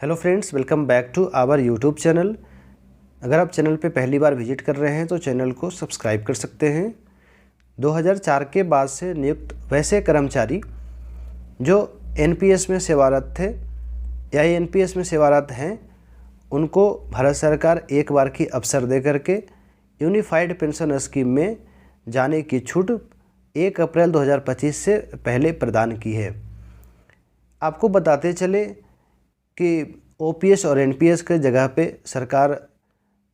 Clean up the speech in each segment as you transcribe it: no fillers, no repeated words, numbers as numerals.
Hello friends, welcome back to our YouTube channel. अगर आप channel पे पहली बार विजिट कर रहे हैं तो चैनल को सब्सक्राइब कर सकते हैं। 2004 के बाद से नियुक्त वैसे कर्मचारी जो एनपीएस में सेवारत थे या एनपीएस में सेवारत हैं, उनको भारत सरकार एक बार की अवसर दे करके यूनिफाइड पेंशन स्कीम में जाने की छूट 1 अप्रैल 2025 से पहले प्रदान की है। आपको बताते चले कि ओपीएस और एनपीएस के जगह पे सरकार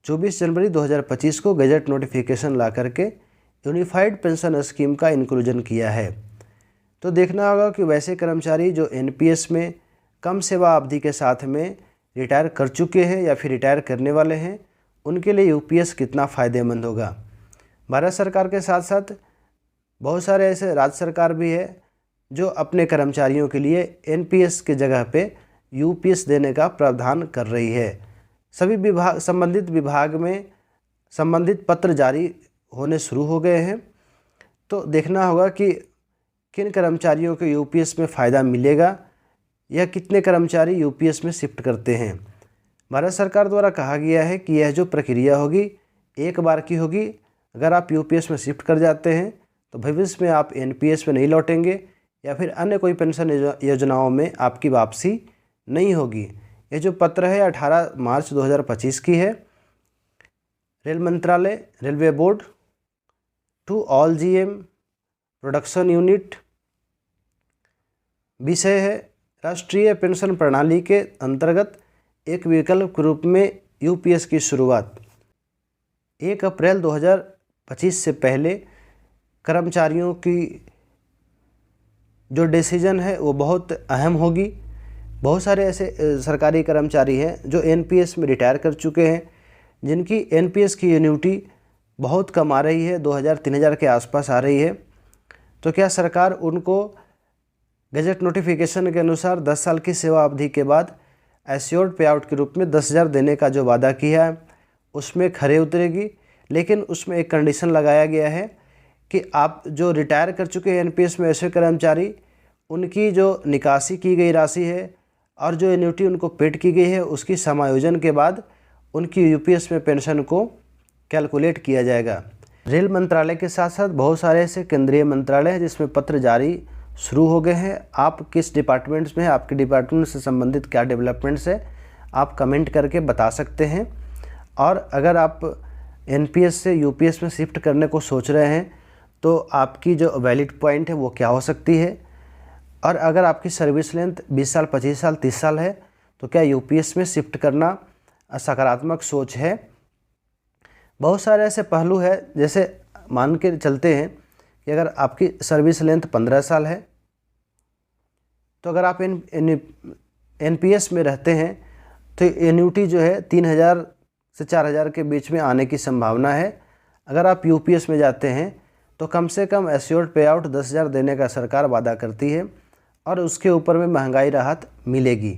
24 जनवरी 2025 को गजट नोटिफिकेशन ला करके यूनिफाइड पेंशन स्कीम का इंक्लूजन किया है। तो देखना होगा कि वैसे कर्मचारी जो एनपीएस में कम सेवा अवधि के साथ में रिटायर कर चुके हैं या फिर रिटायर करने वाले हैं, उनके लिए यूपीएस कितना फ़ायदेमंद होगा। भारत सरकार के साथ साथ बहुत सारे ऐसे राज्य सरकार भी है जो अपने कर्मचारियों के लिए एनपीएस के जगह पे यूपीएस देने का प्रावधान कर रही है। सभी संबंधित विभाग में संबंधित पत्र जारी होने शुरू हो गए हैं। तो देखना होगा कि किन कर्मचारियों को यूपीएस में फ़ायदा मिलेगा या कितने कर्मचारी यूपीएस में शिफ्ट करते हैं। भारत सरकार द्वारा कहा गया है कि यह जो प्रक्रिया होगी एक बार की होगी। अगर आप यूपीएस में शिफ्ट कर जाते हैं तो भविष्य में आप एनपीएस में नहीं लौटेंगे या फिर अन्य कोई पेंशन योजनाओं में आपकी वापसी नहीं होगी। ये जो पत्र है 18 मार्च 2025 की है। रेल मंत्रालय, railway board to all GM production unit. विषय है राष्ट्रीय पेंशन प्रणाली के अंतर्गत एक विकल्प के रूप में यूपीएस की शुरुआत। 1 अप्रैल 2025 से पहले कर्मचारियों की जो डिसीजन है वो बहुत अहम होगी। बहुत सारे ऐसे सरकारी कर्मचारी हैं जो एनपीएस में रिटायर कर चुके हैं, जिनकी एनपीएस की एन्युटी बहुत कम आ रही है, 2000-3000 के आसपास आ रही है। तो क्या सरकार उनको गजट नोटिफिकेशन के अनुसार 10 साल की सेवा अवधि के बाद एश्योर्ड पे आउट के रूप में 10,000 देने का जो वादा किया है उसमें खरे उतरेगी। लेकिन उसमें एक कंडीशन लगाया गया है कि आप जो रिटायर कर चुके हैं एनपीएस में ऐसे कर्मचारी, उनकी जो निकासी की गई राशि है और जो एन्युटी उनको पेड की गई है उसकी समायोजन के बाद उनकी यूपीएस में पेंशन को कैलकुलेट किया जाएगा। रेल मंत्रालय के साथ साथ बहुत सारे ऐसे केंद्रीय मंत्रालय हैं जिसमें पत्र जारी शुरू हो गए हैं। आप किस डिपार्टमेंट्स में हैं, आपके डिपार्टमेंट से संबंधित क्या डेवलपमेंट्स है, आप कमेंट करके बता सकते हैं। और अगर आप एनपीएस से यूपीएस में शिफ्ट करने को सोच रहे हैं तो आपकी जो वैलिड पॉइंट है वो क्या हो सकती है, और अगर आपकी सर्विस लेंथ 20 साल, 25 साल, 30 साल है तो क्या यूपीएस में शिफ्ट करना सकारात्मक सोच है। बहुत सारे ऐसे पहलू है, जैसे मान के चलते हैं कि अगर आपकी सर्विस लेंथ 15 साल है तो अगर आप एनपीएस में रहते हैं तो एन्युटी जो है 3000 से 4000 के बीच में आने की संभावना है। अगर आप यूपीएस में जाते हैं तो कम से कम एश्योर्ड पे आउट 10,000 देने का सरकार वादा करती है और उसके ऊपर में महंगाई राहत मिलेगी।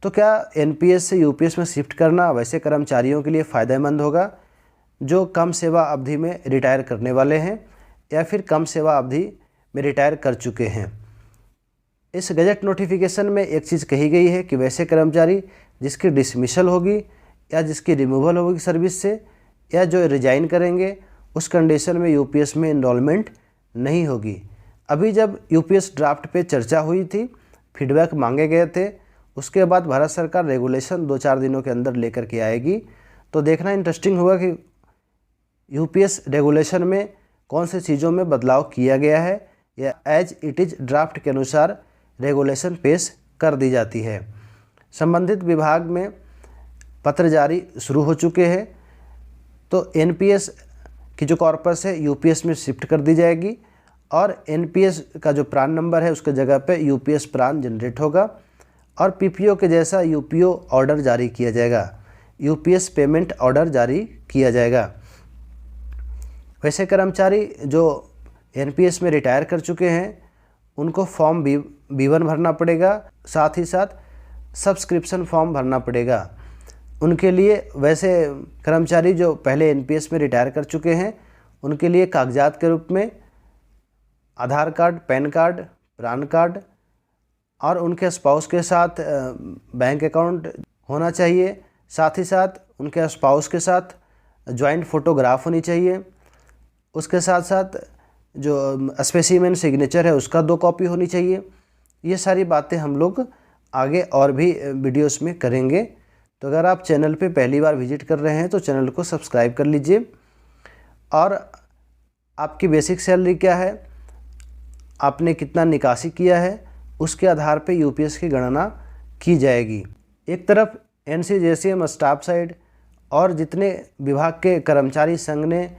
तो क्या एनपीएस से यूपीएस में शिफ्ट करना वैसे कर्मचारियों के लिए फ़ायदेमंद होगा जो कम सेवा अवधि में रिटायर करने वाले हैं या फिर कम सेवा अवधि में रिटायर कर चुके हैं। इस गजट नोटिफिकेशन में एक चीज़ कही गई है कि वैसे कर्मचारी जिसकी डिसमिसल होगी या जिसकी रिमूवल होगी सर्विस से या जो रिजाइन करेंगे उस कंडीशन में यूपीएस में इनरोलमेंट नहीं होगी। अभी जब यूपीएस ड्राफ्ट पे चर्चा हुई थी, फीडबैक मांगे गए थे, उसके बाद भारत सरकार रेगुलेशन 2-4 दिनों के अंदर लेकर के आएगी। तो देखना इंटरेस्टिंग होगा कि यूपीएस रेगुलेशन में कौन से चीज़ों में बदलाव किया गया है या एज इट इज़ ड्राफ्ट के अनुसार रेगुलेशन पेश कर दी जाती है। संबंधित विभाग में पत्र जारी शुरू हो चुके हैं। तो एनपीएस की जो कॉर्पस है यूपीएस में शिफ्ट कर दी जाएगी और एनपीएस का जो प्रान नंबर है उसके जगह पे यूपीएस प्रान जनरेट होगा और पीपीओ के जैसा यूपीओ ऑर्डर जारी किया जाएगा, यूपीएस पेमेंट ऑर्डर जारी किया जाएगा। वैसे कर्मचारी जो एनपीएस में रिटायर कर चुके हैं उनको फॉर्म B1 भरना पड़ेगा, साथ ही साथ सब्सक्रिप्शन फॉर्म भरना पड़ेगा। उनके लिए वैसे कर्मचारी जो पहले एनपीएस में रिटायर कर चुके हैं उनके लिए कागजात के रूप में आधार कार्ड, पैन कार्ड, प्रान कार्ड, और उनके स्पाउस के साथ बैंक अकाउंट होना चाहिए। साथ ही साथ उनके स्पाउस के साथ जॉइंट फ़ोटोग्राफ होनी चाहिए। उसके साथ साथ जो स्पेसिमेन सिग्नेचर है उसका 2 कॉपी होनी चाहिए। ये सारी बातें हम लोग आगे और भी वीडियोस में करेंगे। तो अगर आप चैनल पे पहली बार विजिट कर रहे हैं तो चैनल को सब्सक्राइब कर लीजिए। और आपकी बेसिक सैलरी क्या है, आपने कितना निकासी किया है, उसके आधार पे यूपीएस की गणना की जाएगी। एक तरफ एनसीजेसीएम स्टाफ साइड और जितने विभाग के कर्मचारी संघ ने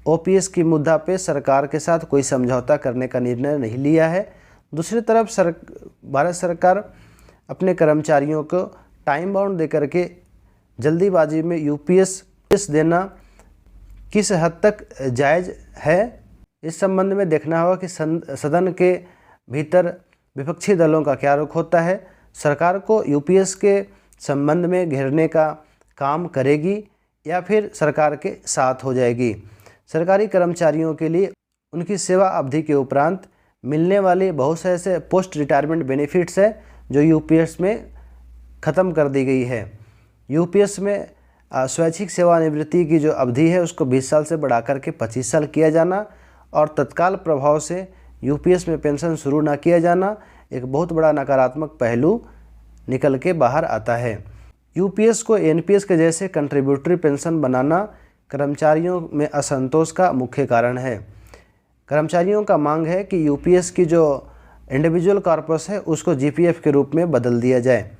ओपीएस की मुद्दा पे सरकार के साथ कोई समझौता करने का निर्णय नहीं लिया है। दूसरी तरफ भारत सरकार अपने कर्मचारियों को टाइम बाउंड दे करके जल्दीबाजी में यूपीएस देना किस हद तक जायज़ है, इस संबंध में देखना होगा कि सदन के भीतर विपक्षी दलों का क्या रुख होता है। सरकार को यूपीएस के संबंध में घेरने का काम करेगी या फिर सरकार के साथ हो जाएगी। सरकारी कर्मचारियों के लिए उनकी सेवा अवधि के उपरांत मिलने वाले बहुत से ऐसे पोस्ट रिटायरमेंट बेनिफिट्स है जो यूपीएस में ख़त्म कर दी गई है। यूपीएस में स्वैच्छिक सेवानिवृत्ति की जो अवधि है उसको 20 साल से बढ़ा करके 25 साल किया जाना और तत्काल प्रभाव से यूपीएस में पेंशन शुरू ना किया जाना एक बहुत बड़ा नकारात्मक पहलू निकल के बाहर आता है। यूपीएस को एनपीएस के जैसे कंट्रीब्यूटरी पेंशन बनाना कर्मचारियों में असंतोष का मुख्य कारण है। कर्मचारियों का मांग है कि यूपीएस की जो इंडिविजुअल कॉर्पस है उसको जीपीएफ के रूप में बदल दिया जाए।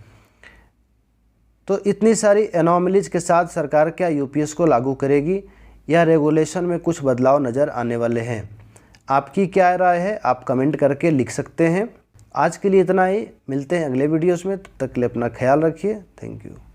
तो इतनी सारी एनोमलीज के साथ सरकार क्या यूपीएस को लागू करेगी या रेगुलेशन में कुछ बदलाव नज़र आने वाले हैं? आपकी क्या राय है, आप कमेंट करके लिख सकते हैं। आज के लिए इतना ही, मिलते हैं अगले वीडियोस में। तब तक के लिए अपना ख्याल रखिए। Thank you.